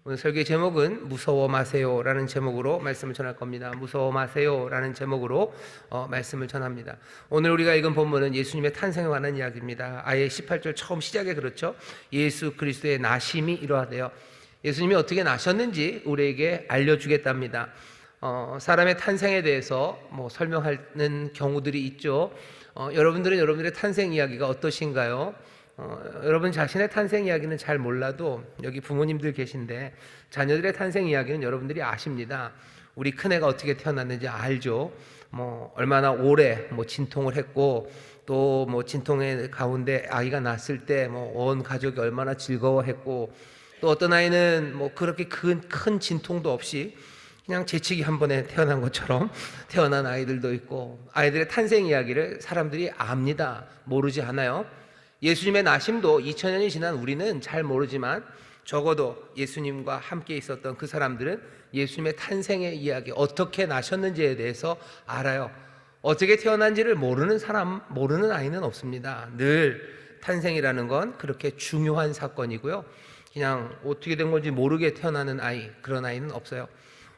오늘 설교의 제목은 무서워 마세요라는 제목으로 말씀을 전할 겁니다. 무서워 마세요라는 제목으로 말씀을 전합니다. 오늘 우리가 읽은 본문은 예수님의 탄생에 관한 이야기입니다. 아예 18절 처음 시작에 그렇죠. 예수 그리스도의 나심이 이러하대요. 예수님이 어떻게 나셨는지 우리에게 알려주겠답니다. 사람의 탄생에 대해서 설명하는 경우들이 있죠. 여러분들은 여러분들의 탄생 이야기가 어떠신가요? 여러분 자신의 탄생 이야기는 잘 몰라도 여기 부모님들 계신데 자녀들의 탄생 이야기는 여러분들이 아십니다. 우리 큰애가 어떻게 태어났는지 알죠. 얼마나 오래 진통을 했고 또 진통의 가운데 아이가 낳았을 때 온 가족이 얼마나 즐거워했고 또 어떤 아이는 그렇게 큰 진통도 없이 그냥 재치기 한 번에 태어난 것처럼 태어난 아이들도 있고, 아이들의 탄생 이야기를 사람들이 압니다. 모르지 않아요? 예수님의 나심도 2000년이 지난 우리는 잘 모르지만 적어도 예수님과 함께 있었던 그 사람들은 예수님의 탄생의 이야기, 어떻게 나셨는지에 대해서 알아요. 어떻게 태어난지를 모르는 사람, 모르는 아이는 없습니다. 늘 탄생이라는 건 그렇게 중요한 사건이고요. 그냥 어떻게 된 건지 모르게 태어나는 아이, 그런 아이는 없어요.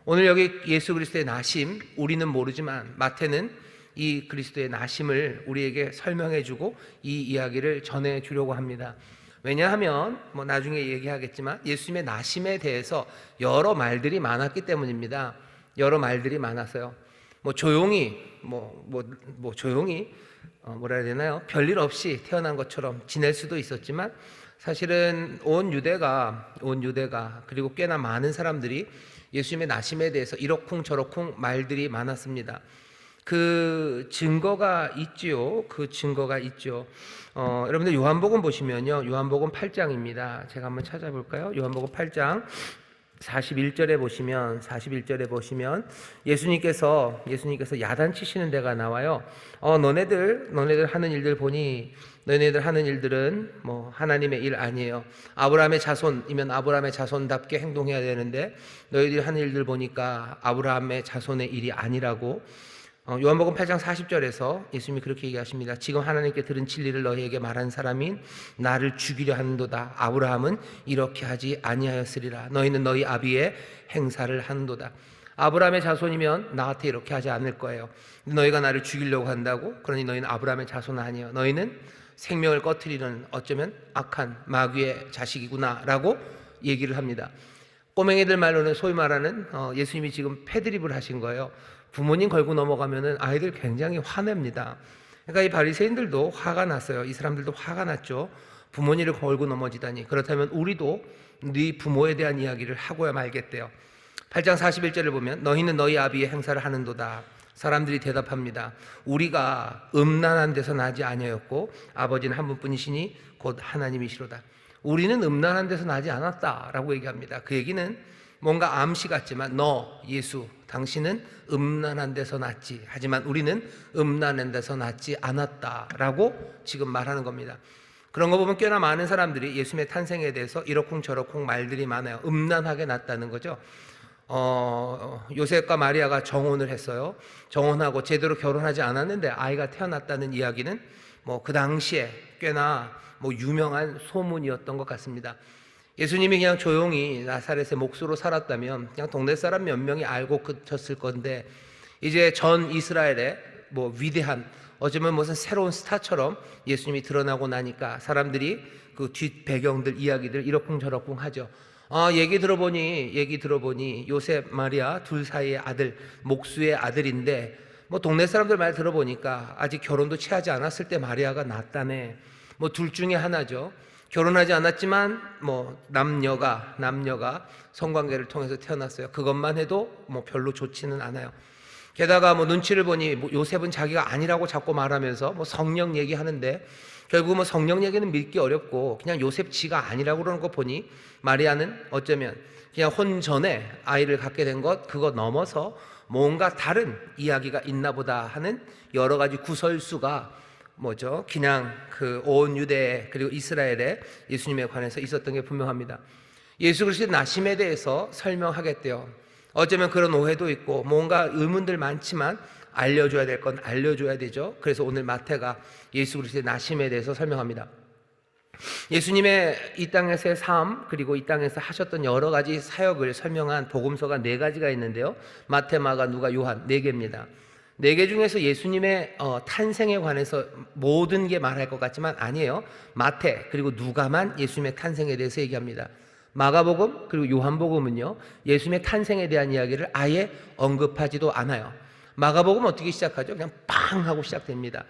오늘 여기 예수 그리스도의 나심, 우리는 모르지만 마태는 이 그리스도의 나심을 우리에게 설명해주고 이 이야기를 전해주려고 합니다. 왜냐하면 나중에 얘기하겠지만 예수님의 나심에 대해서 여러 말들이 많았기 때문입니다. 여러 말들이 많았어요. 조용히 조용히 뭐라 해야 되나요? 별일 없이 태어난 것처럼 지낼 수도 있었지만 사실은 온 유대가 그리고 꽤나 많은 사람들이 예수님의 나심에 대해서 이러쿵저러쿵 말들이 많았습니다. 그 증거가 있지요. 여러분들 요한복음 보시면요, 요한복음 8장입니다. 제가 한번 찾아볼까요? 요한복음 8장 41절에 보시면 예수님께서 야단치시는 데가 나와요. 너네들 하는 일들 보니 너네들 하는 일들은 하나님의 일 아니에요. 아브라함의 자손이면 아브라함의 자손답게 행동해야 되는데 너희들이 하는 일들 보니까 아브라함의 자손의 일이 아니라고. 요한복음 8장 40절에서 예수님이 그렇게 얘기하십니다. 지금 하나님께 들은 진리를 너희에게 말한 사람인 나를 죽이려 하는도다. 아브라함은 이렇게 하지 아니하였으리라. 너희는 너희 아비의 행사를 하는도다. 아브라함의 자손이면 나한테 이렇게 하지 않을 거예요. 너희가 나를 죽이려고 한다고? 그러니 너희는 아브라함의 자손은 아니에요. 너희는 생명을 꺼트리는 어쩌면 악한 마귀의 자식이구나 라고 얘기를 합니다. 꼬맹이들 말로는 소위 말하는 예수님이 지금 패드립을 하신 거예요. 부모님 걸고 넘어가면은 아이들 굉장히 화냅니다. 그러니까 이 바리새인들도 화가 났어요. 이 사람들도 화가 났죠. 부모님을 걸고 넘어지다니. 그렇다면 우리도 네 부모에 대한 이야기를 하고야 말겠대요. 8장 41절을 보면 너희는 너희 아비의 행사를 하는도다. 사람들이 대답합니다. 우리가 음란한 데서 나지 아니하였고 아버지는 한 분뿐이시니 곧 하나님이시로다. 우리는 음란한 데서 나지 않았다라고 얘기합니다. 그 얘기는 뭔가 암시 같지만 너 예수 당신은 음란한 데서 났지, 하지만 우리는 음란한 데서 났지 않았다라고 지금 말하는 겁니다. 그런 거 보면 꽤나 많은 사람들이 예수님의 탄생에 대해서 이러쿵저러쿵 말들이 많아요. 음란하게 났다는 거죠. 요셉과 마리아가 정혼을 했어요. 정혼하고 제대로 결혼하지 않았는데 아이가 태어났다는 이야기는 그 당시에 꽤나 유명한 소문이었던 것 같습니다. 예수님이 그냥 조용히 나사렛의 목수로 살았다면 그냥 동네 사람 몇 명이 알고 그쳤을 건데, 이제 전 이스라엘의 위대한, 어쩌면 무슨 새로운 스타처럼 예수님이 드러나고 나니까 사람들이 그 뒷 배경들 이야기들 이러쿵저러쿵 하죠. 얘기 들어보니 요셉 마리아 둘 사이의 아들, 목수의 아들인데 동네 사람들 말 들어보니까 아직 결혼도 취하지 않았을 때 마리아가 낳았다네. 둘 중에 하나죠. 결혼하지 않았지만 남녀가 성관계를 통해서 태어났어요. 그것만 해도 별로 좋지는 않아요. 게다가 눈치를 보니 요셉은 자기가 아니라고 자꾸 말하면서 성령 얘기하는데 결국 성령 얘기는 믿기 어렵고 그냥 요셉 지가 아니라고 그러는 거 보니 마리아는 어쩌면 그냥 혼 전에 아이를 갖게 된 것, 그거 넘어서 뭔가 다른 이야기가 있나 보다 하는 여러 가지 구설수가 그냥 그 온 유대 그리고 이스라엘에 예수님에 관해서 있었던 게 분명합니다. 예수 그리스도의 나심에 대해서 설명하겠대요. 어쩌면 그런 오해도 있고 뭔가 의문들 많지만 알려줘야 될 건 알려줘야 되죠. 그래서 오늘 마태가 예수 그리스도의 나심에 대해서 설명합니다. 예수님의 이 땅에서의 삶, 그리고 이 땅에서 하셨던 여러 가지 사역을 설명한 복음서가 네 가지가 있는데요. 마태, 마가, 누가, 요한 네 개입니다. 네 개 중에서 예수님의 탄생에 관해서 모든 게 말할 것 같지만 아니에요. 마태 그리고 누가만 예수님의 탄생에 대해서 얘기합니다. 마가복음 그리고 요한복음은요, 예수님의 탄생에 대한 이야기를 아예 언급하지도 않아요. 마가복음 어떻게 시작하죠? 그냥 빵 하고 시작됩니다.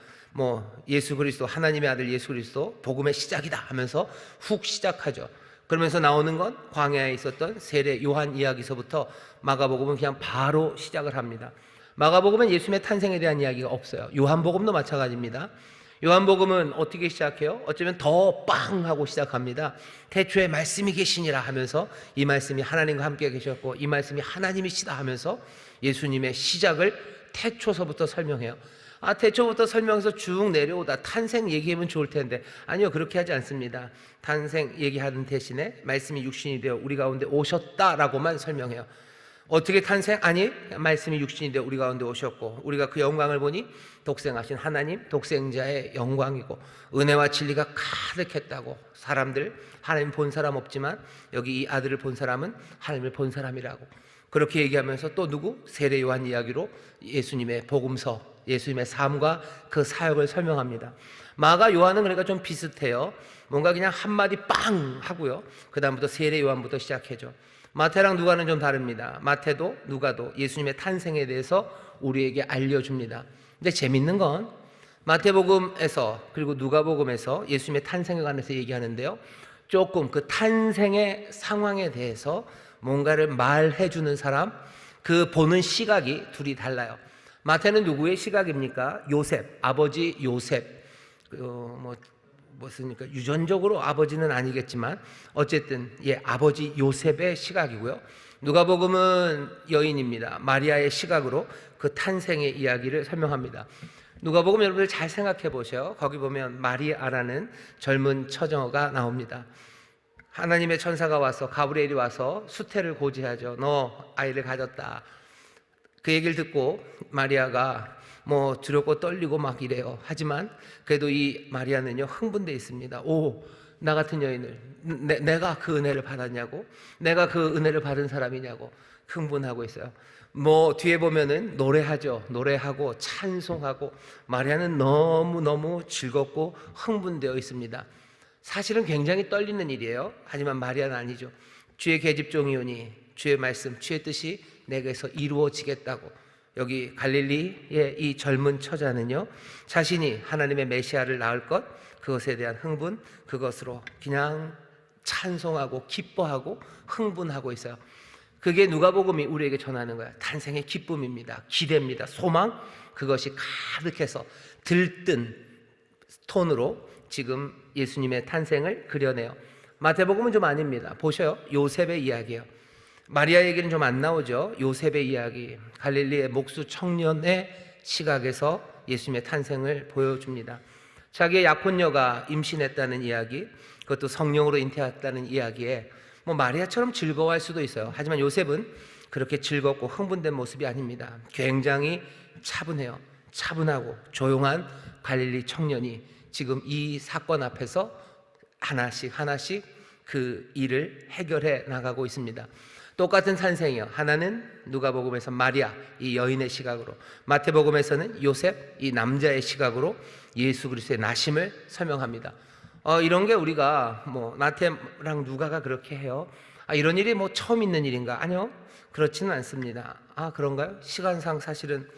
예수 그리스도, 하나님의 아들 예수 그리스도 복음의 시작이다 하면서 훅 시작하죠. 그러면서 나오는 건 광야에 있었던 세례 요한 이야기서부터 마가복음은 그냥 바로 시작을 합니다. 마가복음은 예수님의 탄생에 대한 이야기가 없어요. 요한복음도 마찬가지입니다. 요한복음은 어떻게 시작해요? 어쩌면 더 빵 하고 시작합니다. 태초에 말씀이 계시니라 하면서 이 말씀이 하나님과 함께 계셨고 이 말씀이 하나님이시다 하면서 예수님의 시작을 태초서부터 설명해요. 태초부터 설명해서 쭉 내려오다 탄생 얘기하면 좋을 텐데 아니요, 그렇게 하지 않습니다. 탄생 얘기하는 대신에 말씀이 육신이 되어 우리 가운데 오셨다라고만 설명해요. 어떻게 탄생? 아니, 말씀이 육신이 되어 우리 가운데 오셨고 우리가 그 영광을 보니 독생하신 하나님 독생자의 영광이고 은혜와 진리가 가득했다고. 사람들 하나님 본 사람 없지만 여기 이 아들을 본 사람은 하나님을 본 사람이라고. 그렇게 얘기하면서 또 누구? 세례 요한 이야기로 예수님의 복음서, 예수님의 삶과 그 사역을 설명합니다. 마가 요한은 그러니까 좀 비슷해요. 뭔가 그냥 한마디 빵 하고요, 그 다음부터 세례 요한부터 시작해죠. 마태랑 누가는 좀 다릅니다. 마태도 누가도 예수님의 탄생에 대해서 우리에게 알려줍니다. 근데 재밌는 건 마태복음에서 그리고 누가복음에서 예수님의 탄생에 관해서 얘기하는데요, 조금 그 탄생의 상황에 대해서 뭔가를 말해주는 사람, 그 보는 시각이 둘이 달라요. 마태는 누구의 시각입니까? 요셉, 아버지 요셉. 무엇입니까? 유전적으로 아버지는 아니겠지만 어쨌든 아버지 요셉의 시각이고요. 누가복음은 여인입니다. 마리아의 시각으로 그 탄생의 이야기를 설명합니다. 누가복음 여러분들 잘 생각해 보세요. 거기 보면 마리아라는 젊은 처녀가 나옵니다. 하나님의 천사가 와서, 가브리엘이 와서 수태를 고지하죠. 너 아이를 가졌다. 그 얘기를 듣고 마리아가 두렵고 떨리고 막 이래요. 하지만 그래도 이 마리아는요, 흥분되어 있습니다. 나 같은 여인을 내가 그 은혜를 받았냐고, 내가 그 은혜를 받은 사람이냐고 흥분하고 있어요. 뒤에 보면은 노래하죠. 노래하고 찬송하고 마리아는 너무너무 즐겁고 흥분되어 있습니다. 사실은 굉장히 떨리는 일이에요. 하지만 마리아는 아니죠. 주의 계집종이오니 주의 말씀, 주의 뜻이 내게서 이루어지겠다고. 여기 갈릴리의 이 젊은 처자는요, 자신이 하나님의 메시아를 낳을 것, 그것에 대한 흥분, 그것으로 그냥 찬송하고 기뻐하고 흥분하고 있어요. 그게 누가복음이 우리에게 전하는 거야. 탄생의 기쁨입니다. 기대입니다. 소망, 그것이 가득해서 들뜬 톤으로 지금 예수님의 탄생을 그려내요. 마태복음은 좀 아닙니다. 보셔요. 요셉의 이야기예요. 마리아 얘기는 좀 안 나오죠. 요셉의 이야기, 갈릴리의 목수 청년의 시각에서 예수님의 탄생을 보여줍니다. 자기의 약혼녀가 임신했다는 이야기, 그것도 성령으로 잉태했다는 이야기에 마리아처럼 즐거워할 수도 있어요. 하지만 요셉은 그렇게 즐겁고 흥분된 모습이 아닙니다. 굉장히 차분해요. 차분하고 조용한 갈릴리 청년이 지금 이 사건 앞에서 하나씩 하나씩 그 일을 해결해 나가고 있습니다. 똑같은 탄생이요. 하나는 누가복음에서 마리아, 이 여인의 시각으로, 마태복음에서는 요셉, 이 남자의 시각으로 예수 그리스도의 나심을 설명합니다. 이런 게 우리가 마태랑 누가가 그렇게 해요. 이런 일이 처음 있는 일인가? 아니요, 그렇지는 않습니다. 그런가요? 시간상 사실은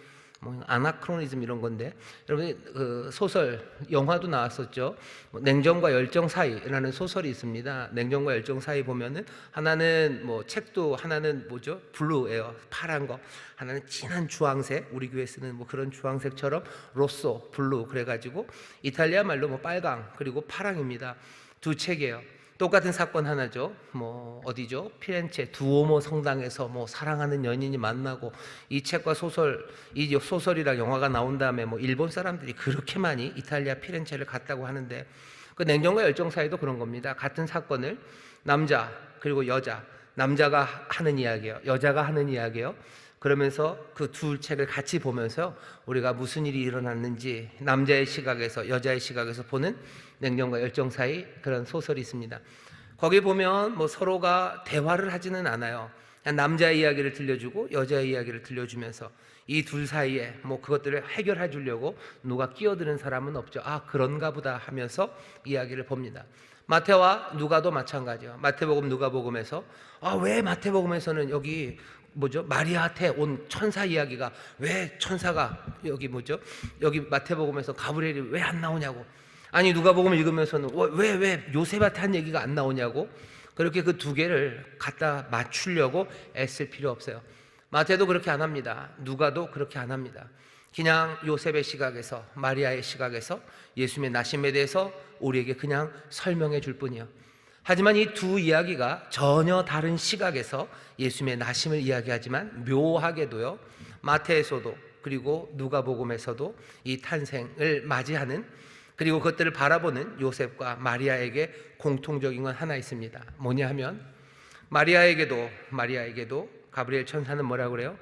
아나크로니즘 이런 건데, 여러분 그 소설, 영화도 나왔었죠. 냉정과 열정 사이라는 소설이 있습니다. 냉정과 열정 사이 보면은 하나는 책도 하나는 뭐죠? 블루예요. 파란 거. 하나는 진한 주황색. 우리 교회 쓰는 그런 주황색처럼 로쏘, 블루 그래가지고 이탈리아 말로 빨강 그리고 파랑입니다. 두 책이에요. 똑같은 사건 하나죠. 어디죠? 피렌체 두오모 성당에서 사랑하는 연인이 만나고, 이 책과 소설, 이 소설이랑 영화가 나온 다음에 일본 사람들이 그렇게 많이 이탈리아 피렌체를 갔다고 하는데, 그 냉정과 열정 사이도 그런 겁니다. 같은 사건을 남자 그리고 여자, 남자가 하는 이야기예요. 여자가 하는 이야기예요. 그러면서 그 두 책을 같이 보면서 우리가 무슨 일이 일어났는지 남자의 시각에서 여자의 시각에서 보는 냉정과 열정 사이 그런 소설이 있습니다. 거기 보면 뭐 서로가 대화를 하지는 않아요. 그냥 남자의 이야기를 들려주고 여자의 이야기를 들려주면서 이 둘 사이에 뭐 그것들을 해결해 주려고 누가 끼어드는 사람은 없죠. 아, 그런가 보다 하면서 이야기를 봅니다. 마태와 누가도 마찬가지예요. 마태복음 누가복음에서 왜 마태복음에서는 여기 마리아한테 온 천사 이야기가 왜 천사가 여기 마태복음에서 가브리엘이 왜 안 나오냐고. 아니 누가복음을 읽으면서는 왜 요셉한테 한 얘기가 안 나오냐고. 그렇게 그 두 개를 갖다 맞추려고 애쓸 필요 없어요. 마태도 그렇게 안 합니다. 누가도 그렇게 안 합니다. 그냥 요셉의 시각에서 마리아의 시각에서 예수님의 나심에 대해서 우리에게 그냥 설명해 줄 뿐이에요. 하지만 이 두 이야기가 전혀 다른 시각에서 예수님의 나심을 이야기하지만 묘하게도요, 마태에서도 그리고 누가복음에서도 이 탄생을 맞이하는 그리고 그것들을 바라보는 요셉과 마리아에게 공통적인 건 하나 있습니다. 뭐냐 하면 마리아에게도 가브리엘 천사는 뭐라고 그래요?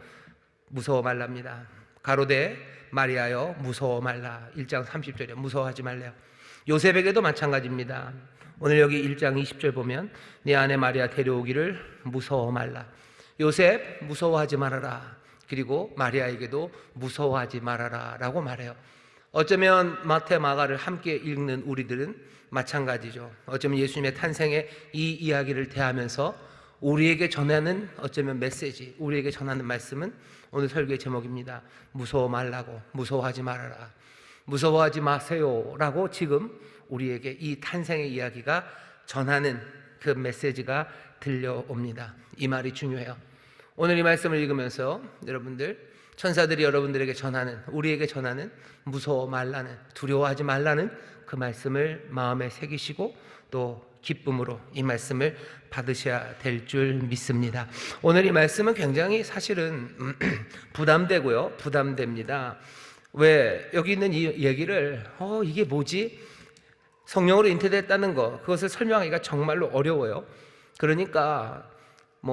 무서워 말랍니다. 가로되 마리아여 무서워 말라. 1장 30절에 무서워하지 말래요. 요셉에게도 마찬가지입니다. 오늘 여기 1장 20절 보면 네 아내 마리아 데려오기를 무서워 말라. 요셉 무서워하지 말아라. 그리고 마리아에게도 무서워하지 말아라 라고 말해요. 어쩌면 마태 마가를 함께 읽는 우리들은 마찬가지죠. 어쩌면 예수님의 탄생의 이 이야기를 대하면서 우리에게 전하는 어쩌면 메시지, 우리에게 전하는 말씀은 오늘 설교의 제목입니다. 무서워 말라고, 무서워하지 말아라, 무서워하지 마세요 라고 지금 우리에게 이 탄생의 이야기가 전하는 그 메시지가 들려옵니다. 이 말이 중요해요. 오늘 이 말씀을 읽으면서 여러분들, 천사들이 여러분들에게 전하는, 우리에게 전하는 무서워 말라는, 두려워하지 말라는 그 말씀을 마음에 새기시고 또 기쁨으로 이 말씀을 받으셔야 될 줄 믿습니다. 오늘 이 말씀은 굉장히 사실은 부담되고요, 부담됩니다. 왜 여기 있는 이 얘기를 이게 뭐지? 성령으로 잉태됐다는 거, 그것을 설명하기가 정말로 어려워요. 그러니까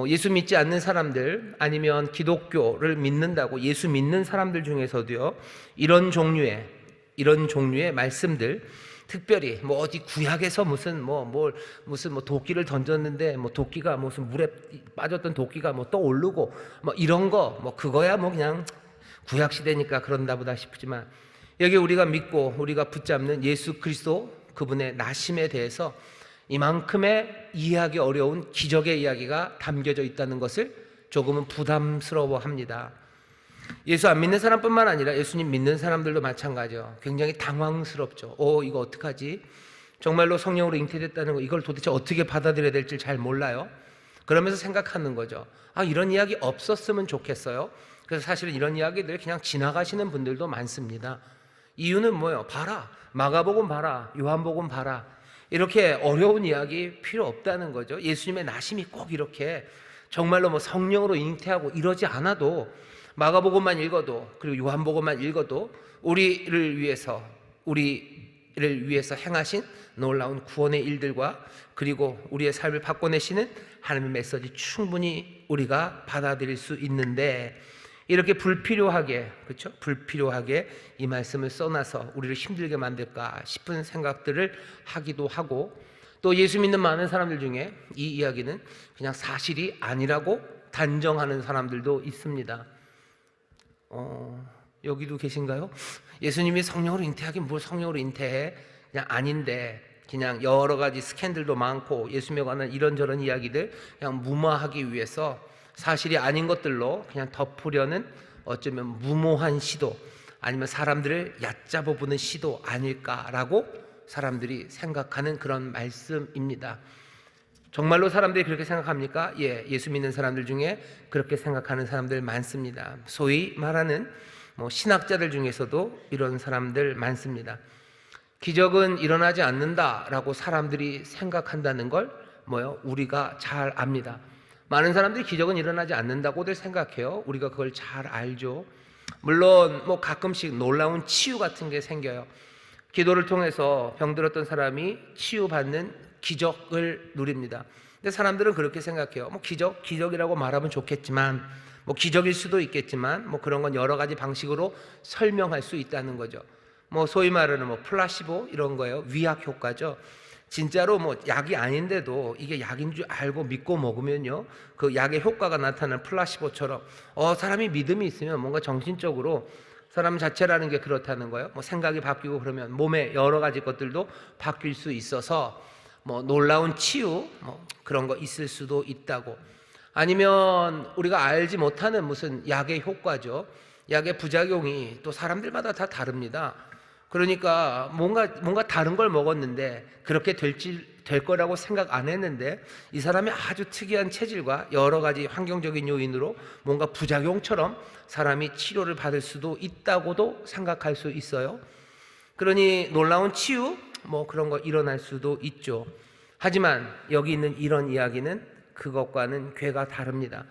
예수 믿지 않는 사람들 아니면 기독교를 믿는다고 예수 믿는 사람들 중에서도요, 이런 종류의 말씀들, 특별히 어디 구약에서 무슨 도끼를 던졌는데 도끼가 무슨 물에 빠졌던 도끼가 떠오르고 이런 거 그거야 그냥 구약 시대니까 그런다 보다 싶지만, 여기 우리가 믿고 우리가 붙잡는 예수 그리스도 그분의 나심에 대해서 이만큼의 이해하기 어려운 기적의 이야기가 담겨져 있다는 것을 조금은 부담스러워합니다. 예수 안 믿는 사람뿐만 아니라 예수님 믿는 사람들도 마찬가지죠. 굉장히 당황스럽죠. 이거 어떡하지? 정말로 성령으로 잉태됐다는 거, 이걸 도대체 어떻게 받아들여야 될지 잘 몰라요. 그러면서 생각하는 거죠. 이런 이야기 없었으면 좋겠어요. 그래서 사실은 이런 이야기들 그냥 지나가시는 분들도 많습니다. 이유는 뭐예요? 봐라, 마가복음 봐라, 요한복음 봐라, 이렇게 어려운 이야기 필요 없다는 거죠. 예수님의 나심이 꼭 이렇게 정말로 성령으로 잉태하고 이러지 않아도, 마가복음만 읽어도 그리고 요한복음만 읽어도 우리를 위해서 행하신 놀라운 구원의 일들과 그리고 우리의 삶을 바꿔내시는 하나님의 메시지 충분히 우리가 받아들일 수 있는데, 이렇게 불필요하게 이 말씀을 써놔서 우리를 힘들게 만들까 싶은 생각들을 하기도 하고, 또 예수 믿는 많은 사람들 중에 이 이야기는 그냥 사실이 아니라고 단정하는 사람들도 있습니다. 여기도 계신가요? 예수님이 성령으로 잉태하긴 뭘 성령으로 잉태해? 그냥 아닌데, 그냥 여러 가지 스캔들도 많고 예수님에 관한 이런저런 이야기들 그냥 무마하기 위해서 사실이 아닌 것들로 그냥 덮으려는 어쩌면 무모한 시도, 아니면 사람들을 얕잡아 보는 시도 아닐까라고 사람들이 생각하는 그런 말씀입니다. 정말로 사람들이 그렇게 생각합니까? 예수 믿는 사람들 중에 그렇게 생각하는 사람들 많습니다. 소위 말하는 신학자들 중에서도 이런 사람들 많습니다. 기적은 일어나지 않는다라고 사람들이 생각한다는 걸 우리가 잘 압니다. 많은 사람들이 기적은 일어나지 않는다고들 생각해요. 우리가 그걸 잘 알죠. 물론 가끔씩 놀라운 치유 같은 게 생겨요. 기도를 통해서 병들었던 사람이 치유받는 기적을 누립니다. 근데 사람들은 그렇게 생각해요. 기적이라고 말하면 좋겠지만 뭐 기적일 수도 있겠지만 뭐 그런 건 여러 가지 방식으로 설명할 수 있다는 거죠. 뭐 소위 말하는 뭐 플라시보 이런 거예요. 위약 효과죠. 진짜로 뭐 약이 아닌데도 이게 약인 줄 알고 믿고 먹으면요, 그 약의 효과가 나타나는 플라시보처럼 사람이 믿음이 있으면 뭔가 정신적으로 사람 자체라는 게 그렇다는 거예요. 뭐 생각이 바뀌고 그러면 몸에 여러 가지 것들도 바뀔 수 있어서 뭐 놀라운 치유 뭐 그런 거 있을 수도 있다고. 아니면 우리가 알지 못하는 무슨 약의 효과죠. 약의 부작용이 또 사람들마다 다 다릅니다. 그러니까 뭔가 다른 걸 먹었는데 그렇게 될 거라고 생각 안 했는데 이 사람이 아주 특이한 체질과 여러 가지 환경적인 요인으로 뭔가 부작용처럼 사람이 치료를 받을 수도 있다고도 생각할 수 있어요. 그러니 놀라운 치유 뭐 그런 거 일어날 수도 있죠. 하지만 여기 있는 이런 이야기는 그것과는 궤가 다릅니다.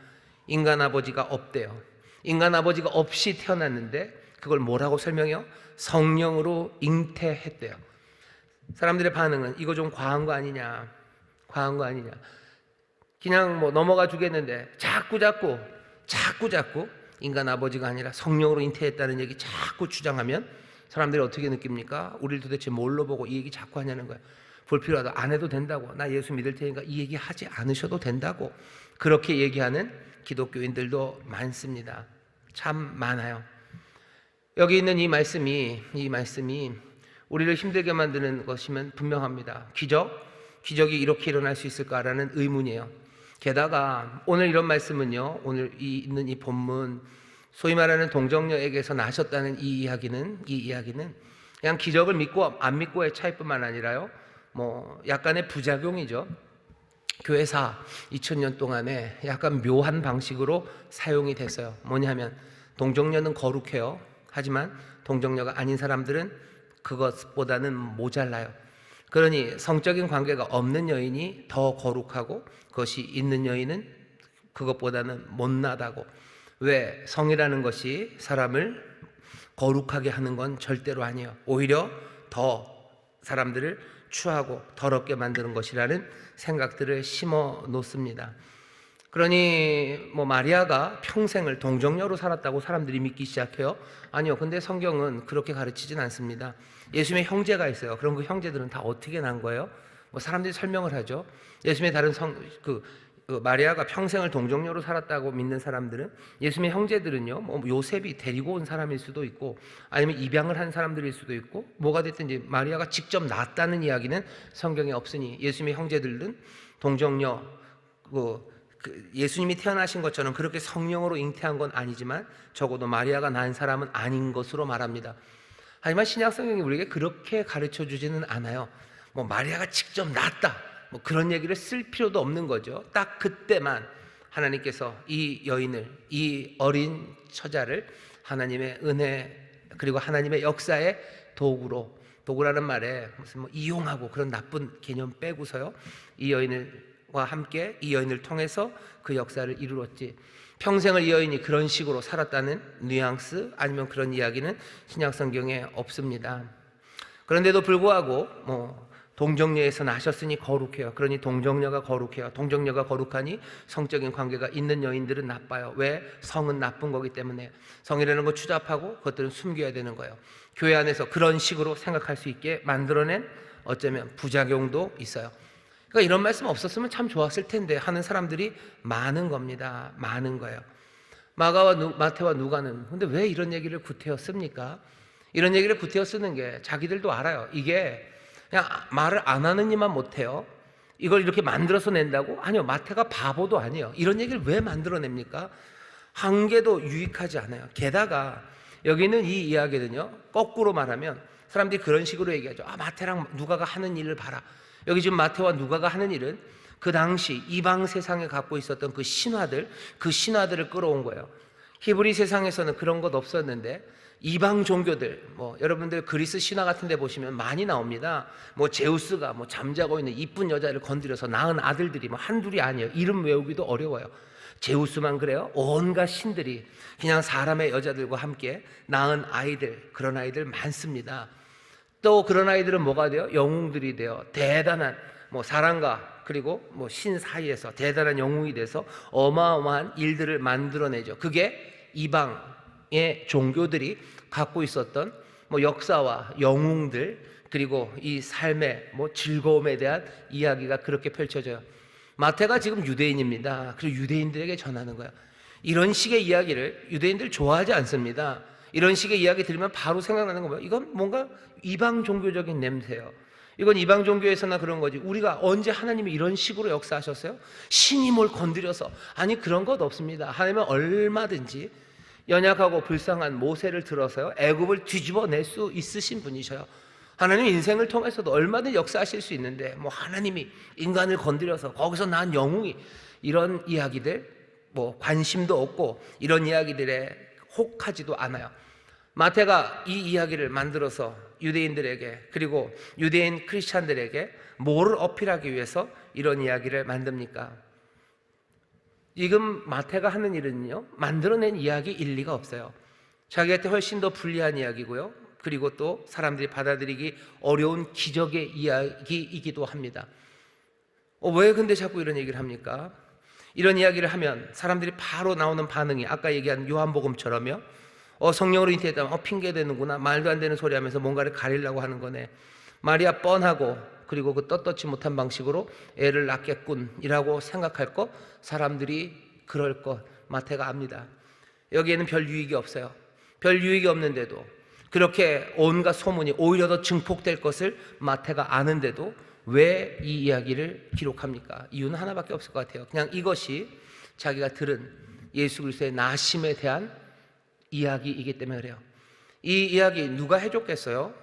인간 아버지가 없대요. 인간 아버지가 없이 태어났는데 그걸 뭐라고 설명해요? 성령으로 잉태했대요. 사람들의 반응은 이거 좀 과한 거 아니냐, 과한 거 아니냐. 그냥 뭐 넘어가 주겠는데 자꾸 인간 아버지가 아니라 성령으로 잉태했다는 얘기 자꾸 주장하면 사람들이 어떻게 느낍니까? 우리를 도대체 뭘로 보고 이 얘기 자꾸 하냐는 거야. 불필요하다, 안 해도 된다고, 나 예수 믿을 테니까 이 얘기 하지 않으셔도 된다고, 그렇게 얘기하는 기독교인들도 많습니다. 참 많아요. 여기 있는 이 말씀이 우리를 힘들게 만드는 것이면 분명합니다. 기적이 이렇게 일어날 수 있을까라는 의문이에요. 게다가 오늘 이런 말씀은요, 오늘 있는 이 본문, 소위 말하는 동정녀에게서 나셨다는 이 이야기는 그냥 기적을 믿고 안 믿고의 차이뿐만 아니라요, 뭐 약간의 부작용이죠. 교회사 2000년 동안에 약간 묘한 방식으로 사용이 됐어요. 뭐냐면 동정녀는 거룩해요. 하지만 동정녀가 아닌 사람들은 그것보다는 모자라요. 그러니 성적인 관계가 없는 여인이 더 거룩하고 그것이 있는 여인은 그것보다는 못나다고. 왜? 성이라는 것이 사람을 거룩하게 하는 건 절대로 아니에요. 오히려 더 사람들을 추하고 더럽게 만드는 것이라는 생각들을 심어 놓습니다. 그러니 뭐 마리아가 평생을 동정녀로 살았다고 사람들이 믿기 시작해요? 아니요. 근데 성경은 그렇게 가르치진 않습니다. 예수님의 형제가 있어요. 그럼 그 형제들은 다 어떻게 난 거예요? 뭐 사람들이 설명을 하죠. 예수님의 다른 마리아가 평생을 동정녀로 살았다고 믿는 사람들은, 예수님의 형제들은요, 뭐 요셉이 데리고 온 사람일 수도 있고 아니면 입양을 한 사람들일 수도 있고 뭐가 됐든지 마리아가 직접 낳았다는 이야기는 성경에 없으니 예수님의 형제들은 동정녀, 예수님이 태어나신 것처럼 그렇게 성령으로 잉태한 건 아니지만 적어도 마리아가 낳은 사람은 아닌 것으로 말합니다. 하지만 신약 성경이 우리에게 그렇게 가르쳐 주지는 않아요. 뭐 마리아가 직접 낳았다, 뭐 그런 얘기를 쓸 필요도 없는 거죠. 딱 그때만 하나님께서 이 여인을, 이 어린 처자를 하나님의 은혜 그리고 하나님의 역사의 도구라는 말에 무슨 뭐 이용하고 그런 나쁜 개념 빼고서요, 이 여인과 함께 이 여인을 통해서 그 역사를 이루었지. 평생을 이 여인이 그런 식으로 살았다는 뉘앙스 아니면 그런 이야기는 신약 성경에 없습니다. 그런데도 불구하고 뭐 동정녀에서 나셨으니 거룩해요. 그러니 동정녀가 거룩해요. 동정녀가 거룩하니 성적인 관계가 있는 여인들은 나빠요. 왜? 성은 나쁜 거기 때문에. 성이라는 거 추잡하고 그것들은 숨겨야 되는 거예요. 교회 안에서 그런 식으로 생각할 수 있게 만들어낸 어쩌면 부작용도 있어요. 그러니까 이런 말씀 없었으면 참 좋았을 텐데 하는 사람들이 많은 겁니다. 많은 거예요. 마태와 누가는 근데 왜 이런 얘기를 구태여 씁니까? 이런 얘기를 구태여 쓰는 게 자기들도 알아요. 이게 그냥 말을 안 하는 이만 못해요. 이걸 이렇게 만들어서 낸다고? 아니요. 마태가 바보도 아니에요. 이런 얘기를 왜 만들어냅니까? 한 개도 유익하지 않아요. 게다가 여기는 이 이야기는요, 거꾸로 말하면 사람들이 그런 식으로 얘기하죠. 마태랑 누가가 하는 일을 봐라. 여기 지금 마태와 누가가 하는 일은 그 당시 이방 세상에 갖고 있었던 그 신화들을 끌어온 거예요. 히브리 세상에서는 그런 것 없었는데 이방 종교들, 뭐 여러분들 그리스 신화 같은 데 보시면 많이 나옵니다. 뭐 제우스가 뭐 잠자고 있는 이쁜 여자를 건드려서 낳은 아들들이 뭐 한둘이 아니에요. 이름 외우기도 어려워요. 제우스만 그래요. 온갖 신들이 그냥 사람의 여자들과 함께 낳은 아이들, 그런 아이들 많습니다. 또 그런 아이들은 뭐가 돼요? 영웅들이 돼요. 대단한 뭐 사람과 그리고 뭐 신 사이에서 대단한 영웅이 돼서 어마어마한 일들을 만들어내죠. 그게 이방의 종교들이 갖고 있었던 뭐 역사와 영웅들, 그리고 이 삶의 뭐 즐거움에 대한 이야기가 그렇게 펼쳐져요. 마태가 지금 유대인입니다. 그리고 유대인들에게 전하는 거예요. 이런 식의 이야기를 유대인들 좋아하지 않습니다. 이런 식의 이야기 들으면 바로 생각나는 거예요. 이건 뭔가 이방 종교적인 냄새예요. 이건 이방 종교에서나 그런 거지. 우리가 언제 하나님이 이런 식으로 역사하셨어요? 신이 뭘 건드려서. 아니, 그런 것 없습니다. 하나님은 얼마든지 연약하고 불쌍한 모세를 들어서요, 애굽을 뒤집어 낼 수 있으신 분이셔요. 하나님 인생을 통해서도 얼마든지 역사하실 수 있는데, 뭐 하나님이 인간을 건드려서 거기서 난 영웅이, 이런 이야기들 뭐 관심도 없고 이런 이야기들에 혹하지도 않아요. 마태가 이 이야기를 만들어서 유대인들에게, 그리고 유대인 크리스찬들에게 뭐를 어필하기 위해서 이런 이야기를 만듭니까? 지금 마태가 하는 일은요, 만들어낸 이야기 일리가 없어요. 자기한테 훨씬 더 불리한 이야기고요, 그리고 또 사람들이 받아들이기 어려운 기적의 이야기이기도 합니다. 왜 근데 자꾸 이런 얘기를 합니까? 이런 이야기를 하면 사람들이 바로 나오는 반응이 아까 얘기한 요한복음처럼요, 성령으로 잉태했다면 핑계대는구나, 말도 안 되는 소리 하면서 뭔가를 가리려고 하는 거네, 말이야 뻔하고, 그리고 그 떳떳지 못한 방식으로 애를 낳겠군이라고 생각할 것, 사람들이 그럴 것 마태가 압니다. 여기에는 별 유익이 없어요. 별 유익이 없는데도, 그렇게 온갖 소문이 오히려 더 증폭될 것을 마태가 아는데도 왜 이 이야기를 기록합니까? 이유는 하나밖에 없을 것 같아요. 그냥 이것이 자기가 들은 예수 그리스도의 나심에 대한 이야기이기 때문에 그래요. 이 이야기 누가 해줬겠어요?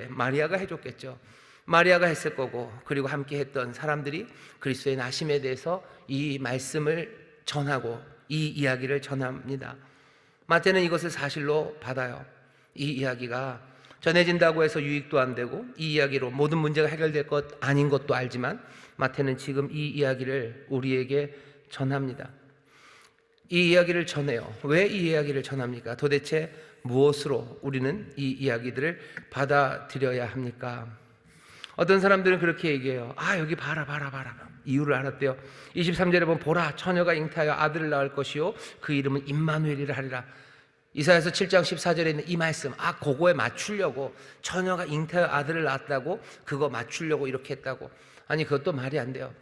마리아가 해줬겠죠. 마리아가 했을 거고, 그리고 함께 했던 사람들이 그리스도의 나심에 대해서 이 말씀을 전하고 이 이야기를 전합니다. 마태는 이것을 사실로 받아요. 이 이야기가 전해진다고 해서 유익도 안 되고 이 이야기로 모든 문제가 해결될 것 아닌 것도 알지만 마태는 지금 이 이야기를 우리에게 전합니다. 이 이야기를 전해요. 왜 이 이야기를 전합니까? 도대체 무엇으로 우리는 이 이야기들을 받아들여야 합니까? 어떤 사람들은 그렇게 얘기해요. 여기 봐라. 이유를 알았대요. 23절에 보면 보라, 처녀가 잉태하여 아들을 낳을 것이요 그 이름은 임마누엘이라 하리라. 이사야서 7장 14절에 있는 이 말씀, 그거에 맞추려고, 처녀가 잉태하여 아들을 낳았다고 그거 맞추려고 이렇게 했다고. 아니, 그것도 말이 안 돼요.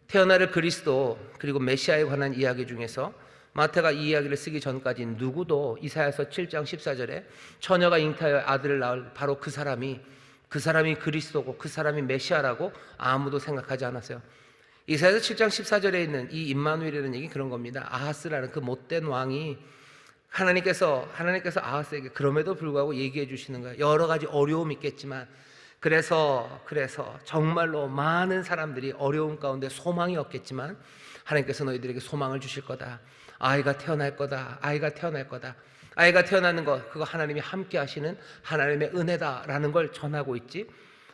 태어날 그리스도 그리고 메시아에 관한 이야기 중에서 마태가 이 이야기를 쓰기 전까지 누구도 이사야서 7장 14절에 처녀가 잉태하여 아들을 낳을 바로 그 사람이 그리스도고 그 사람이 메시아라고 아무도 생각하지 않았어요. 이사야서 7장 14절에 있는 이 임마누엘이라는 얘기 그런 겁니다. 아하스라는 그 못된 왕이 하나님께서 아하스에게 그럼에도 불구하고 얘기해 주시는 거예요. 여러 가지 어려움이 있겠지만 그래서 정말로 많은 사람들이 어려움 가운데 소망이 없겠지만 하나님께서 너희들에게 소망을 주실 거다. 아이가 태어날 거다. 아이가 태어나는 것, 그거 하나님이 함께 하시는 하나님의 은혜다라는 걸 전하고 있지.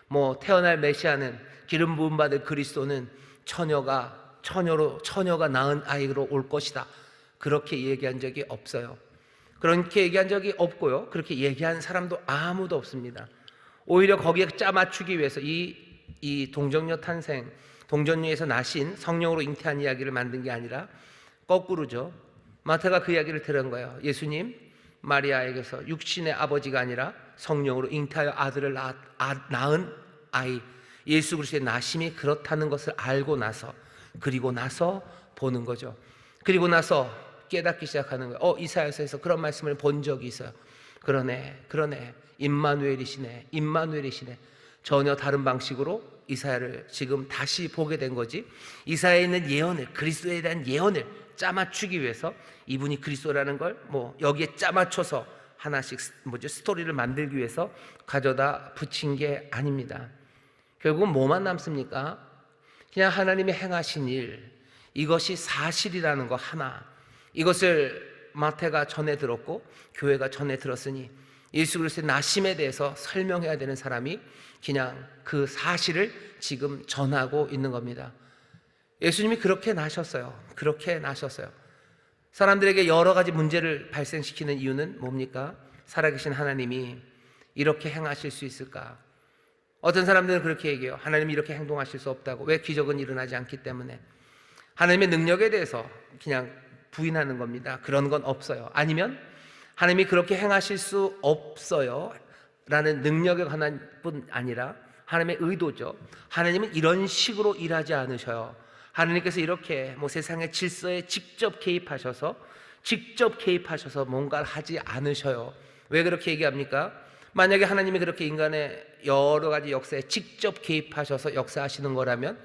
뭐 태어날 메시아는, 기름 부음 받을 그리스도는 처녀가 낳은 아이로 올 것이다. 그렇게 얘기한 적이 없어요. 그렇게 얘기한 적이 없고요, 그렇게 얘기한 사람도 아무도 없습니다. 오히려 거기에 짜맞추기 위해서 이 동정녀 탄생, 동정녀에서 나신 성령으로 잉태한 이야기를 만든 게 아니라 거꾸로죠. 마태가 그 이야기를 들은 거예요. 예수님 마리아에게서 육신의 아버지가 아니라 성령으로 잉태하여 아들을 낳은 아이 예수 그리스도의 나심이 그렇다는 것을 알고 나서, 그리고 나서 보는 거죠. 그리고 나서 깨닫기 시작하는 거예요. 이사야서에서 그런 말씀을 본 적이 있어요. 그러네. 임마누엘이시네. 전혀 다른 방식으로 이사야를 지금 다시 보게 된 거지. 이사야에 있는 예언을, 그리스도에 대한 예언을 짜맞추기 위해서 이분이 그리스도라는 걸 여기에 짜맞춰서 하나씩 스토리를 만들기 위해서 가져다 붙인 게 아닙니다. 결국은 뭐만 남습니까? 그냥 하나님이 행하신 일, 이것이 사실이라는 거 하나, 이것을 마태가 전해 들었고 교회가 전해 들었으니 예수 그리스도의 나심에 대해서 설명해야 되는 사람이 그냥 그 사실을 지금 전하고 있는 겁니다. 예수님이 그렇게 나셨어요. 사람들에게 여러 가지 문제를 발생시키는 이유는 뭡니까? 살아계신 하나님이 이렇게 행하실 수 있을까? 어떤 사람들은 그렇게 얘기해요. 하나님이 이렇게 행동하실 수 없다고. 왜? 기적은 일어나지 않기 때문에. 하나님의 능력에 대해서 그냥 부인하는 겁니다. 그런 건 없어요. 아니면 하나님이 그렇게 행하실 수 없어요 라는 능력에 관한 뿐 아니라 하나님의 의도죠. 하나님은 이런 식으로 일하지 않으셔요. 하나님께서 이렇게 세상의 질서에 직접 개입하셔서 뭔가를 하지 않으셔요. 왜 그렇게 얘기합니까? 만약에 하나님이 그렇게 인간의 여러 가지 역사에 직접 개입하셔서 역사하시는 거라면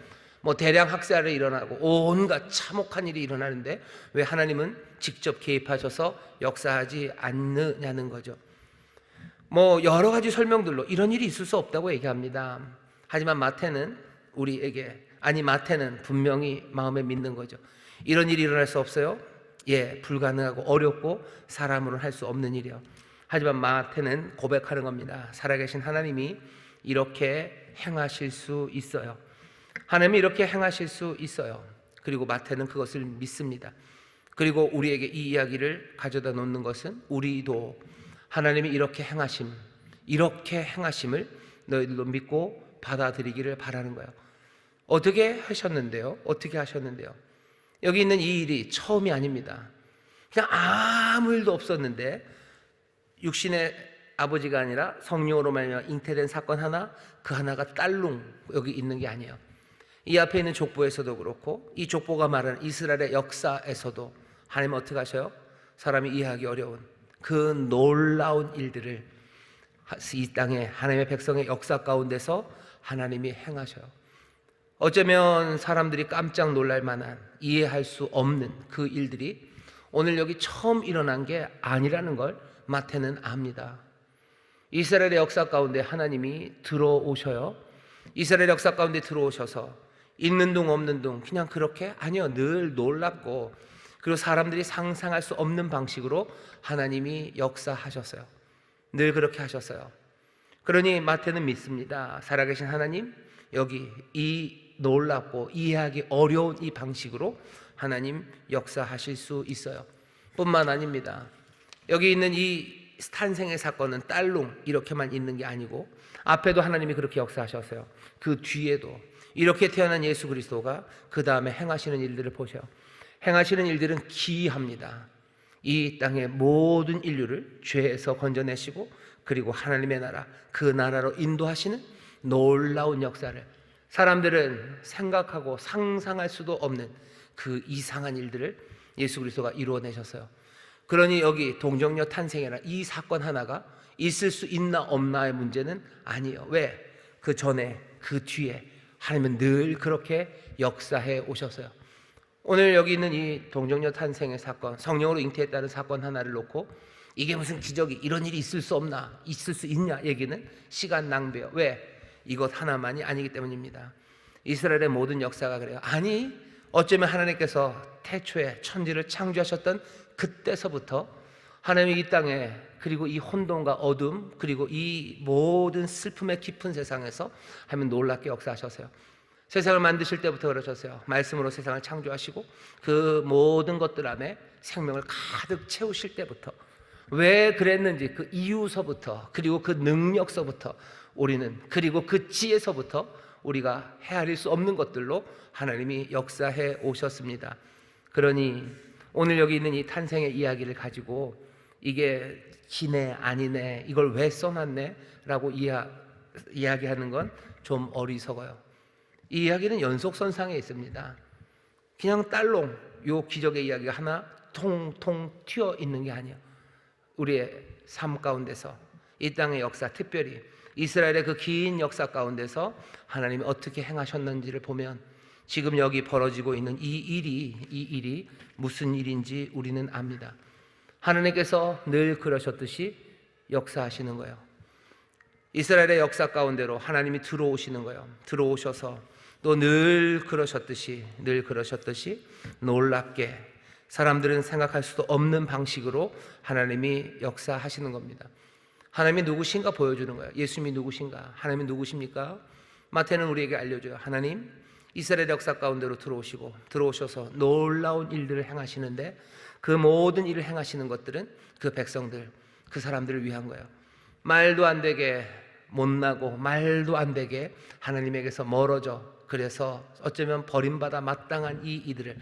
대량 학살이 일어나고 온갖 참혹한 일이 일어나는데 왜 하나님은 직접 개입하셔서 역사하지 않느냐는 거죠. 여러 가지 설명들로 이런 일이 있을 수 없다고 얘기합니다. 하지만 마태는 마태는 분명히 마음에 믿는 거죠. 이런 일이 일어날 수 없어요? 예, 불가능하고 어렵고 사람으로는 할 수 없는 일이요. 하지만 마태는 고백하는 겁니다. 살아계신 하나님이 이렇게 행하실 수 있어요. 하나님이 이렇게 행하실 수 있어요. 그리고 마태는 그것을 믿습니다. 그리고 우리에게 이 이야기를 가져다 놓는 것은 우리도 하나님이 이렇게 행하심을 너희들도 믿고 받아들이기를 바라는 거예요. 어떻게 하셨는데요? 여기 있는 이 일이 처음이 아닙니다. 그냥 아무 일도 없었는데 육신의 아버지가 아니라 성령으로 말미암아 잉태된 사건 하나, 그 하나가 딸룽 여기 있는 게 아니에요. 이 앞에 있는 족보에서도 그렇고 이 족보가 말하는 이스라엘의 역사에서도 하나님은 어떻게 하셔요? 사람이 이해하기 어려운 그 놀라운 일들을 이 땅에 하나님의 백성의 역사 가운데서 하나님이 행하셔요. 어쩌면 사람들이 깜짝 놀랄 만한, 이해할 수 없는 그 일들이 오늘 여기 처음 일어난 게 아니라는 걸 마태는 압니다. 이스라엘의 역사 가운데 하나님이 들어오셔요. 이스라엘 역사 가운데 들어오셔서 있는 둥 없는 둥 그냥 그렇게 아니요, 늘 놀랍고 그리고 사람들이 상상할 수 없는 방식으로 하나님이 역사하셨어요. 늘 그렇게 하셨어요. 그러니 마태는 믿습니다. 살아계신 하나님, 여기 이 놀랍고 이해하기 어려운 이 방식으로 하나님 역사하실 수 있어요. 뿐만 아닙니다. 여기 있는 이 탄생의 사건은 딸룽 이렇게만 있는 게 아니고 앞에도 하나님이 그렇게 역사하셨어요. 그 뒤에도 이렇게 태어난 예수 그리스도가 그 다음에 행하시는 일들을 보세요. 행하시는 일들은 기이합니다. 이 땅의 모든 인류를 죄에서 건져내시고 그리고 하나님의 나라, 그 나라로 인도하시는 놀라운 역사를 사람들은 생각하고 상상할 수도 없는 그 이상한 일들을 예수 그리스도가 이루어내셨어요. 그러니 여기 동정녀 탄생이라 이 사건 하나가 있을 수 있나 없나의 문제는 아니에요. 왜? 그 전에 그 뒤에 하나님은 늘 그렇게 역사해 오셨어요. 오늘 여기 있는 이 동정녀 탄생의 사건, 성령으로 잉태했다는 사건 하나를 놓고 이게 무슨 기적이, 이런 일이 있을 수 없나, 있을 수 있냐 얘기는 시간 낭비예요. 왜? 이것 하나만이 아니기 때문입니다. 이스라엘의 모든 역사가 그래요. 아니, 어쩌면 하나님께서 태초에 천지를 창조하셨던 그때서부터 하나님이 이 땅에, 그리고 이 혼돈과 어둠, 그리고 이 모든 슬픔의 깊은 세상에서 하나님은 놀랍게 역사하셨어요. 세상을 만드실 때부터 그러셨어요. 말씀으로 세상을 창조하시고 그 모든 것들 안에 생명을 가득 채우실 때부터, 왜 그랬는지 그 이유서부터, 그리고 그 능력서부터 우리는, 그리고 그 지혜서부터 우리가 헤아릴 수 없는 것들로 하나님이 역사해 오셨습니다. 그러니 오늘 여기 있는 이 탄생의 이야기를 가지고 이게 기네 아니네, 이걸 왜 써놨네 라고 이야기하는 건 좀 어리석어요. 이 이야기는 연속선상에 있습니다. 그냥 딸롱 요 기적의 이야기가 하나 통통 튀어 있는 게 아니에요. 우리의 삶 가운데서, 이 땅의 역사, 특별히 이스라엘의 그 긴 역사 가운데서 하나님이 어떻게 행하셨는지를 보면 지금 여기 벌어지고 있는 이 일이 무슨 일인지 우리는 압니다. 하나님께서 늘 그러셨듯이 역사하시는 거예요. 이스라엘의 역사 가운데로 하나님이 들어오시는 거예요. 들어오셔서 또 늘 그러셨듯이 놀랍게 사람들은 생각할 수도 없는 방식으로 하나님이 역사하시는 겁니다. 하나님이 누구신가 보여주는 거예요. 예수님이 누구신가? 하나님이 누구십니까? 마태는 우리에게 알려줘요. 하나님 이스라엘 역사 가운데로 들어오셔서 놀라운 일들을 행하시는데 그 모든 일을 행하시는 것들은 그 백성들, 그 사람들을 위한 거예요. 말도 안 되게 못나고 말도 안 되게 하나님에게서 멀어져, 그래서 어쩌면 버림받아 마땅한 이들을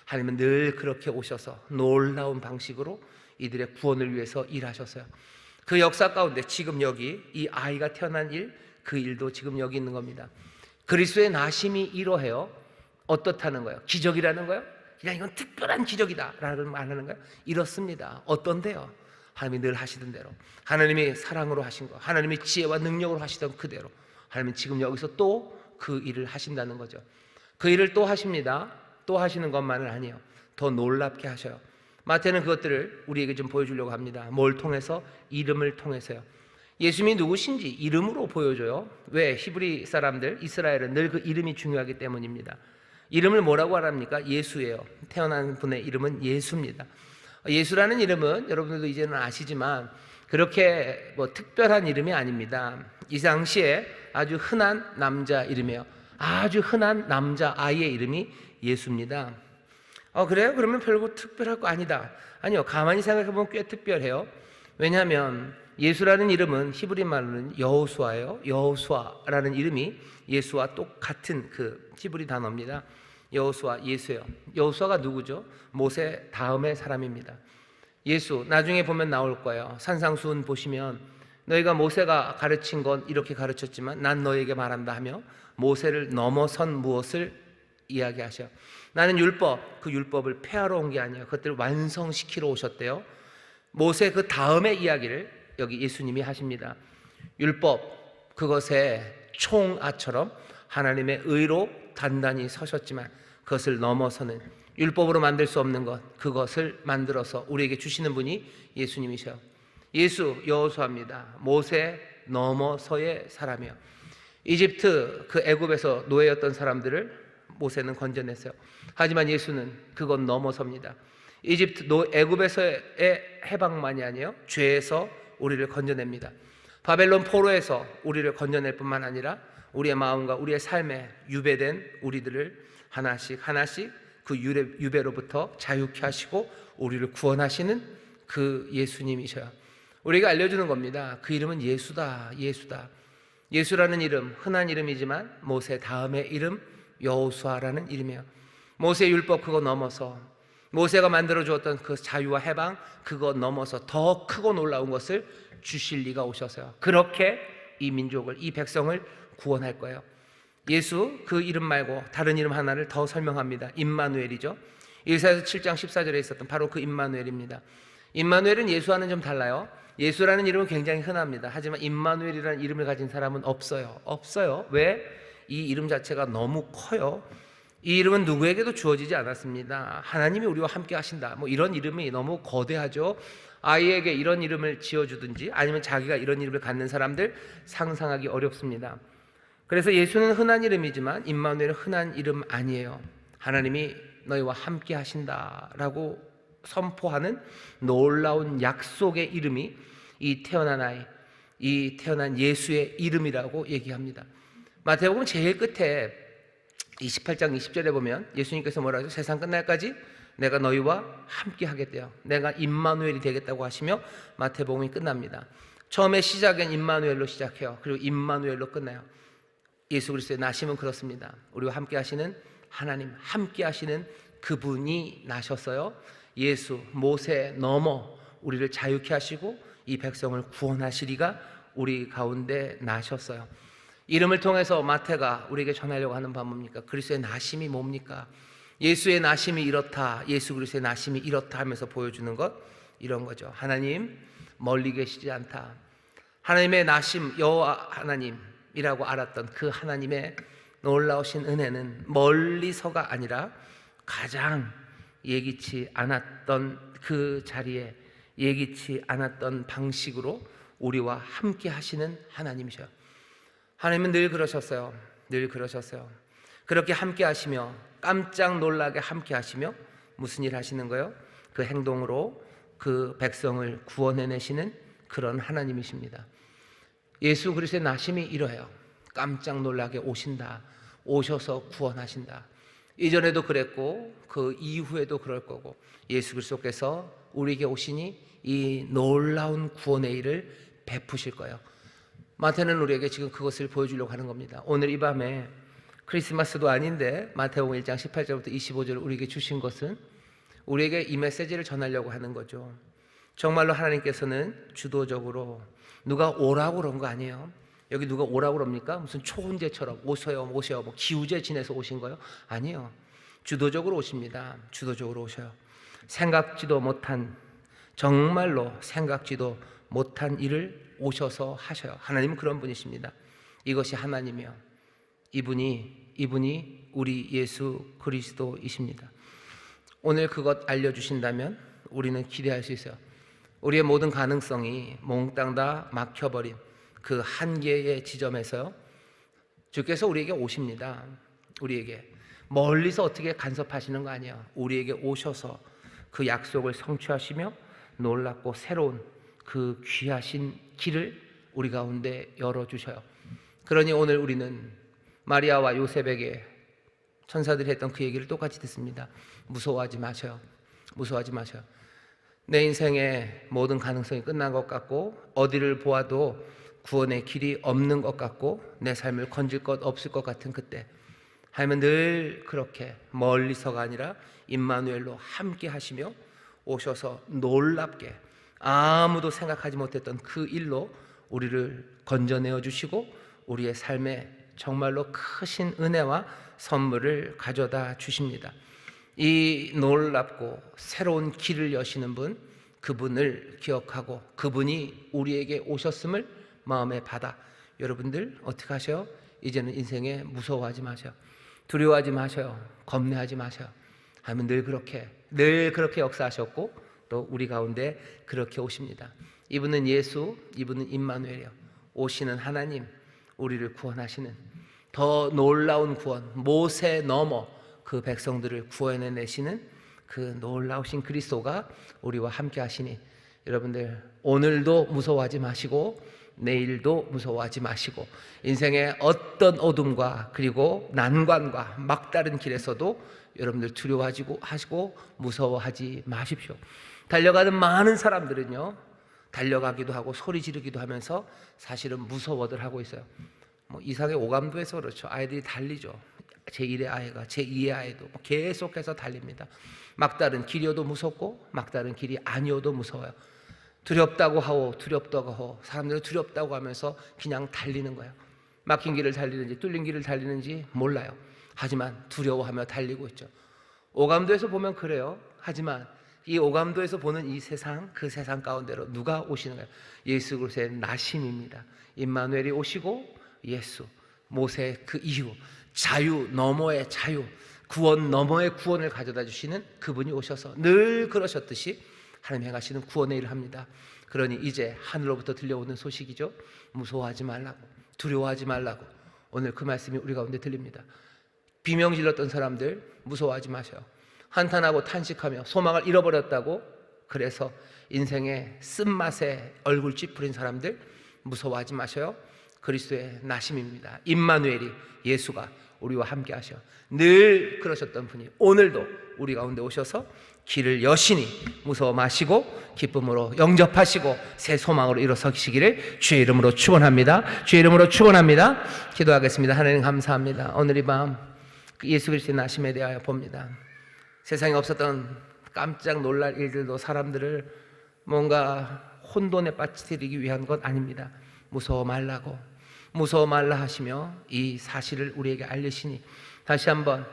하나님은 늘 그렇게 오셔서 놀라운 방식으로 이들의 구원을 위해서 일하셨어요. 그 역사 가운데 지금 여기 이 아이가 태어난 일, 그 일도 지금 여기 있는 겁니다. 그리스도의 나심이 이러해요. 어떻다는 거예요? 기적이라는 거예요? 그냥 이건 특별한 기적이다 라는 말하는 거예요? 이렇습니다. 어떤데요? 하나님이 늘 하시던 대로, 하나님이 사랑으로 하신 거, 하나님이 지혜와 능력으로 하시던 그대로 하나님은 지금 여기서 또 그 일을 하신다는 거죠. 그 일을 또 하십니다. 또 하시는 것만은 아니에요. 더 놀랍게 하셔요. 마태는 그것들을 우리에게 좀 보여주려고 합니다. 뭘 통해서? 이름을 통해서요. 예수님이 누구신지 이름으로 보여줘요. 왜? 히브리 사람들, 이스라엘은 늘 그 이름이 중요하기 때문입니다. 이름을 뭐라고 하랍니까? 예수예요. 태어난 분의 이름은 예수입니다. 예수라는 이름은 여러분들도 이제는 아시지만 그렇게 뭐 특별한 이름이 아닙니다. 이 당시에 아주 흔한 남자 이름이에요. 아주 흔한 남자 아이의 이름이 예수입니다. 그래요? 그러면 별거 특별할 거 아니다. 아니요, 가만히 생각해보면 꽤 특별해요. 왜냐하면 예수라는 이름은 히브리 말로는 여호수아예요. 여호수아라는 이름이 예수와 똑같은 그 히브리 단어입니다. 여호수아, 예수예요. 여호수아가 누구죠? 모세 다음의 사람입니다. 예수, 나중에 보면 나올 거예요. 산상수훈 보시면 너희가 모세가 가르친 건 이렇게 가르쳤지만 난 너희에게 말한다 하며 모세를 넘어선 무엇을 이야기하셔. 나는 율법, 그 율법을 폐하러 온 게 아니에요. 그것들을 완성시키러 오셨대요. 모세 그 다음의 이야기를 여기 예수님이 하십니다. 율법, 그것의 총아처럼 하나님의 의로 단단히 서셨지만 그것을 넘어서는, 율법으로 만들 수 없는 것, 그것을 만들어서 우리에게 주시는 분이 예수님이셔요. 예수, 여호수아입니다. 모세 넘어서의 사람이에요. 이집트 그 애굽에서 노예였던 사람들을 모세는 건져냈어요. 하지만 예수는 그건 넘어섭니다. 이집트 애굽에서의 해방만이 아니에요. 죄에서 우리를 건져냅니다. 바벨론 포로에서 우리를 건져낼 뿐만 아니라 우리의 마음과 우리의 삶에 유배된 우리들을 하나씩 하나씩 그 유배로부터 자유케 하시고 우리를 구원하시는 그 예수님이셔요. 우리가 알려주는 겁니다. 그 이름은 예수다, 예수다. 예수라는 이름, 흔한 이름이지만 모세 다음의 이름 여호수아라는 이름이에요. 모세 율법 그거 넘어서, 모세가 만들어 주었던 그 자유와 해방 그거 넘어서 더 크고 놀라운 것을 주실 리가 오셔서요. 그렇게 이 민족을, 이 백성을 구원할 거예요. 예수 그 이름 말고 다른 이름 하나를 더 설명합니다. 임마누엘이죠. 이사야서 7장 14절에 있었던 바로 그 임마누엘입니다. 임마누엘은 예수와는 좀 달라요. 예수라는 이름은 굉장히 흔합니다. 하지만 임마누엘이라는 이름을 가진 사람은 없어요. 왜? 이 이름 자체가 너무 커요. 이 이름은 누구에게도 주어지지 않았습니다. 하나님이 우리와 함께 하신다, 뭐 이런 이름이 너무 거대하죠. 아이에게 이런 이름을 지어주든지 아니면 자기가 이런 이름을 갖는 사람들 상상하기 어렵습니다. 그래서 예수는 흔한 이름이지만 임마누엘은 흔한 이름 아니에요. 하나님이 너희와 함께 하신다라고 선포하는 놀라운 약속의 이름이 이 태어난 아이, 이 태어난 예수의 이름이라고 얘기합니다. 마태복음 제일 끝에 28장 20절에 보면 예수님께서 뭐라 하죠? 세상 끝날까지 내가 너희와 함께 하겠대요. 내가 임마누엘이 되겠다고 하시며 마태복음이 끝납니다. 처음에 시작은 임마누엘로 시작해요. 그리고 임마누엘로 끝나요. 예수 그리스도의 나심은 그렇습니다. 우리와 함께 하시는 하나님, 함께 하시는 그분이 나셨어요. 예수, 모세 넘어 우리를 자유케 하시고 이 백성을 구원하시리가 우리 가운데 나셨어요. 이름을 통해서 마태가 우리에게 전하려고 하는 바는 뭡니까? 그리스도의 나심이 뭡니까? 예수의 나심이 이렇다, 예수 그리스도의 나심이 이렇다 하면서 보여주는 것, 이런 거죠. 하나님 멀리 계시지 않다. 하나님의 나심, 여호와 하나님이라고 알았던 그 하나님의 놀라우신 은혜는 멀리서가 아니라 가장 예기치 않았던 그 자리에 예기치 않았던 방식으로 우리와 함께 하시는 하나님이셔요. 하나님은 늘 그러셨어요. 늘 그러셨어요. 그렇게 함께 하시며 깜짝 놀라게 함께 하시며 무슨 일 하시는 거예요? 그 행동으로 그 백성을 구원해내시는 그런 하나님이십니다. 예수 그리스도의 나심이 이러해요. 깜짝 놀라게 오신다. 오셔서 구원하신다. 이전에도 그랬고 그 이후에도 그럴 거고 예수 그리스도께서 우리에게 오시니 이 놀라운 구원의 일을 베푸실 거예요. 마태는 우리에게 지금 그것을 보여주려고 하는 겁니다. 오늘 이 밤에 크리스마스도 아닌데 마태복음 1장 18절부터 25절을 우리에게 주신 것은 우리에게 이 메시지를 전하려고 하는 거죠. 정말로 하나님께서는 주도적으로 누가 오라고 그런 거 아니에요. 여기 누가 오라고 그럽니까? 무슨 초훈제처럼 오셔요 뭐 기우제 지내서 오신 거요? 아니요. 주도적으로 오십니다. 주도적으로 오셔요. 생각지도 못한, 정말로 생각지도 못한 일을 오셔서 하셔요. 하나님은 그런 분이십니다. 이것이 하나님이요, 이분이 우리 예수 그리스도이십니다. 오늘 그것 알려주신다면 우리는 기대할 수 있어요. 우리의 모든 가능성이 몽땅 다 막혀버린 그 한계의 지점에서 주께서 우리에게 오십니다. 우리에게 멀리서 어떻게 간섭하시는 거 아니에요. 우리에게 오셔서 그 약속을 성취하시며 놀랍고 새로운 그 귀하신 길을 우리 가운데 열어주셔요. 그러니 오늘 우리는 마리아와 요셉에게 천사들이 했던 그 얘기를 똑같이 듣습니다. 무서워하지 마셔요. 무서워하지 마셔요. 내 인생의 모든 가능성이 끝난 것 같고 어디를 보아도 구원의 길이 없는 것 같고 내 삶을 건질 것 없을 것 같은 그때, 하나님은 늘 그렇게 멀리서가 아니라 임마누엘로 함께 하시며 오셔서 놀랍게 아무도 생각하지 못했던 그 일로 우리를 건져내어 주시고 우리의 삶에 정말로 크신 은혜와 선물을 가져다 주십니다. 이 놀랍고 새로운 길을 여시는 분, 그분을 기억하고 그분이 우리에게 오셨음을 마음에 받아 여러분들 어떻게 하셔요? 이제는 인생에 무서워하지 마셔요. 두려워하지 마셔요. 겁내하지 마셔요. 하면 늘 그렇게 역사하셨고 또 우리 가운데 그렇게 오십니다. 이분은 예수, 이분은 임마누엘이요, 오시는 하나님, 우리를 구원하시는 더 놀라운 구원, 모세 넘어 그 백성들을 구원해내시는 그 놀라우신 그리스도가 우리와 함께 하시니 여러분들 오늘도 무서워하지 마시고 내일도 무서워하지 마시고 인생의 어떤 어둠과 그리고 난관과 막다른 길에서도 여러분들 두려워하시고 무서워하지 마십시오. 달려가는 많은 사람들은요, 달려가기도 하고 소리 지르기도 하면서 사실은 무서워들 하고 있어요. 이상하게 오감도에서 그렇죠. 아이들이 달리죠. 제1의 아이가 제2의 아이도 계속해서 달립니다. 막다른 길이어도 무섭고 막다른 길이 아니어도 무서워요. 두렵다고 하고 사람들은 두렵다고 하면서 그냥 달리는 거예요. 막힌 길을 달리는지 뚫린 길을 달리는지 몰라요. 하지만 두려워하며 달리고 있죠. 오감도에서 보면 그래요. 하지만 이 오감도에서 보는 이 세상, 그 세상 가운데로 누가 오시는 거예요? 예수 그리스도의 나심입니다. 임마누엘이 오시고 예수, 모세 그 이후 자유 너머의 자유, 구원 너머의 구원을 가져다 주시는 그분이 오셔서 늘 그러셨듯이 하나님 행하시는 구원의 일을 합니다. 그러니 이제 하늘로부터 들려오는 소식이죠. 무서워하지 말라고, 두려워하지 말라고. 오늘 그 말씀이 우리 가운데 들립니다. 비명 질렀던 사람들 무서워하지 마셔요. 한탄하고 탄식하며 소망을 잃어버렸다고 그래서 인생의 쓴맛에 얼굴 찌푸린 사람들 무서워하지 마셔요. 그리스도의 나심입니다. 임마누엘이 예수가 우리와 함께 하셔. 늘 그러셨던 분이 오늘도 우리 가운데 오셔서 길을 여시니 무서워 마시고 기쁨으로 영접하시고 새 소망으로 일어서시기를 주의 이름으로 축원합니다. 주의 이름으로 축원합니다. 기도하겠습니다. 하나님 감사합니다. 오늘 이 밤 예수 그리스도의 나심에 대하여 봅니다. 세상에 없었던 깜짝 놀랄 일들도 사람들을 뭔가 혼돈에 빠뜨리기 위한 것 아닙니다. 무서워 말라 하시며 이 사실을 우리에게 알리시니 다시 한번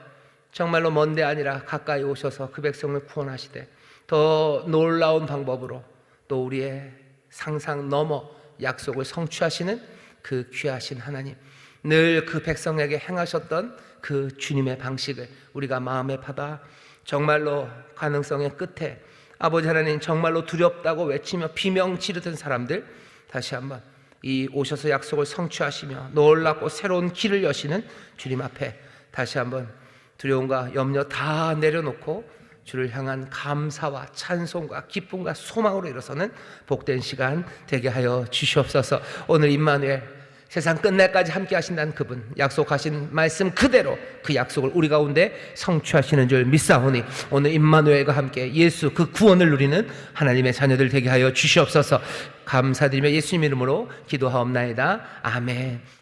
정말로 먼데 아니라 가까이 오셔서 그 백성을 구원하시되 더 놀라운 방법으로 또 우리의 상상 넘어 약속을 성취하시는 그 귀하신 하나님, 늘 그 백성에게 행하셨던 그 주님의 방식을 우리가 마음에 받아 정말로 가능성의 끝에 아버지 하나님 정말로 두렵다고 외치며 비명 지르던 사람들 다시 한번 이 오셔서 약속을 성취하시며 놀랍고 새로운 길을 여시는 주님 앞에 다시 한번 두려움과 염려 다 내려놓고 주를 향한 감사와 찬송과 기쁨과 소망으로 일어서는 복된 시간 되게 하여 주시옵소서. 오늘 임마누엘 세상 끝날까지 함께 하신다는 그분, 약속하신 말씀 그대로 그 약속을 우리 가운데 성취하시는 줄 믿사오니 오늘 임마누엘과 함께 예수 그 구원을 누리는 하나님의 자녀들 되게 하여 주시옵소서. 감사드리며 예수님 이름으로 기도하옵나이다. 아멘.